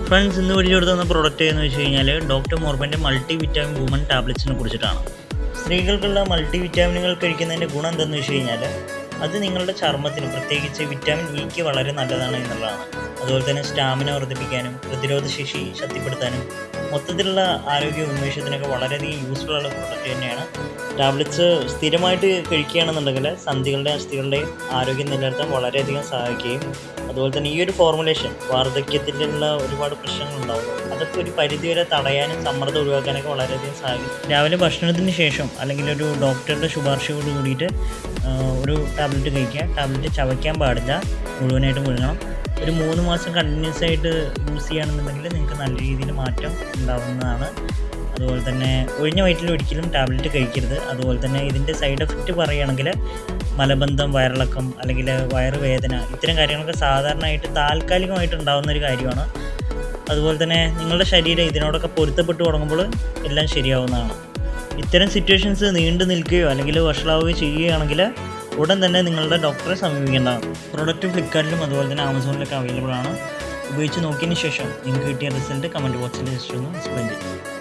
Friends, ഇന്ന് video തന്ന product എന്ന് വെച്ച് കഴിഞ്ഞാൽ ഡോക്ടർ മോർബൻ്റെ മൾട്ടി വിറ്റാമിൻ വുമൺ ടാബ്ലറ്റ്സിനെ കുറിച്ചിട്ടാണ്. സ്ത്രീകൾക്കുള്ള മൾട്ടി വിറ്റാമിനുകൾ കഴിക്കുന്നതിൻ്റെ ഗുണം എന്തെന്ന് വെച്ച് കഴിഞ്ഞാൽ അത് നിങ്ങളുടെ ചർമ്മത്തിന്, പ്രത്യേകിച്ച് വിറ്റാമിൻ ഇക്ക് വളരെ നല്ലതാണ് എന്നുള്ളതാണ്. അതുപോലെ തന്നെ സ്റ്റാമിന വർദ്ധിപ്പിക്കാനും പ്രതിരോധശേഷി ശക്തിപ്പെടുത്താനും മൊത്തത്തിലുള്ള ആരോഗ്യ ഉന്മേഷത്തിനൊക്കെ വളരെയധികം യൂസ്ഫുൾ ഉള്ള പ്രോഡക്റ്റ് തന്നെയാണ്. ടാബ്ലറ്റ്സ് സ്ഥിരമായിട്ട് കഴിക്കുകയാണെന്നുണ്ടെങ്കിൽ സന്ധികളുടെയും അസ്ഥികളുടെയും ആരോഗ്യം നിലനിർത്താൻ വളരെയധികം സഹായിക്കുകയും അതുപോലെ തന്നെ ഈ ഒരു ഫോർമുലേഷൻ വാർദ്ധക്യത്തിലുള്ള ഒരുപാട് പ്രശ്നങ്ങളുണ്ടാവും, അതൊക്കെ ഒരു പരിധിവരെ തടയാനും സമ്മർദ്ദം ഒഴിവാക്കാനൊക്കെ വളരെയധികം സഹായിക്കും. രാവിലെ ഭക്ഷണത്തിന് ശേഷം അല്ലെങ്കിൽ ഒരു ഡോക്ടറുടെ ശുപാർശയോട് കൂടിയിട്ട് ഒരു ടാബ്ലറ്റ് കഴിക്കുക. ടാബ്ലറ്റ് ചവയ്ക്കാൻ പാടില്ല, മുഴുവനായിട്ട് മുഴുങ്ങണം. ഒരു 3 മാസം കണ്ടിന്യൂസ് ആയിട്ട് യൂസ് ചെയ്യുകയാണെന്നുണ്ടെങ്കിൽ നിങ്ങൾക്ക് നല്ല രീതിയിൽ മാറ്റം ഉണ്ടാകുന്നതാണ്. അതുപോലെ തന്നെ ഒഴിഞ്ഞ വയറ്റിൽ ഒരിക്കലും ടാബ്ലറ്റ് കഴിക്കരുത്. അതുപോലെ തന്നെ ഇതിൻ്റെ സൈഡ് എഫക്റ്റ് പറയുകയാണെങ്കിൽ മലബന്ധം, വയറിളക്കം അല്ലെങ്കിൽ വയറുവേദന, ഇത്തരം കാര്യങ്ങളൊക്കെ സാധാരണയായിട്ട് താൽക്കാലികമായിട്ട് ഉണ്ടാകുന്ന ഒരു കാര്യമാണ്. അതുപോലെ തന്നെ നിങ്ങളുടെ ശരീരം ഇതിനോടൊക്കെ പൊരുത്തപ്പെട്ട് തുടങ്ങുമ്പോൾ എല്ലാം ശരിയാവുന്നതാണ്. ഇത്തരം സിറ്റുവേഷൻസ് നീണ്ടു നിൽക്കുകയോ അല്ലെങ്കിൽ വഷളാവുകയോ ചെയ്യുകയാണെങ്കിൽ ഉടൻ തന്നെ നിങ്ങളുടെ ഡോക്ടറെ സമീപിക്കേണ്ടതാണ്. പ്രോഡക്റ്റ് ഫ്ലിപ്കാർട്ടിലും അതുപോലെ തന്നെ ആമസോണിലൊക്കെ അവൈലബിൾ ആണ്. ഉപയോഗിച്ച് നോക്കിയതിന് ശേഷം നിങ്ങൾക്ക് കിട്ടിയ റിസൾട്ട് കമൻറ്റ് ബോക്സിൽ ജസ്റ്റ് ഒന്ന് എക്സ്പ്ലെയിൻ ചെയ്യും.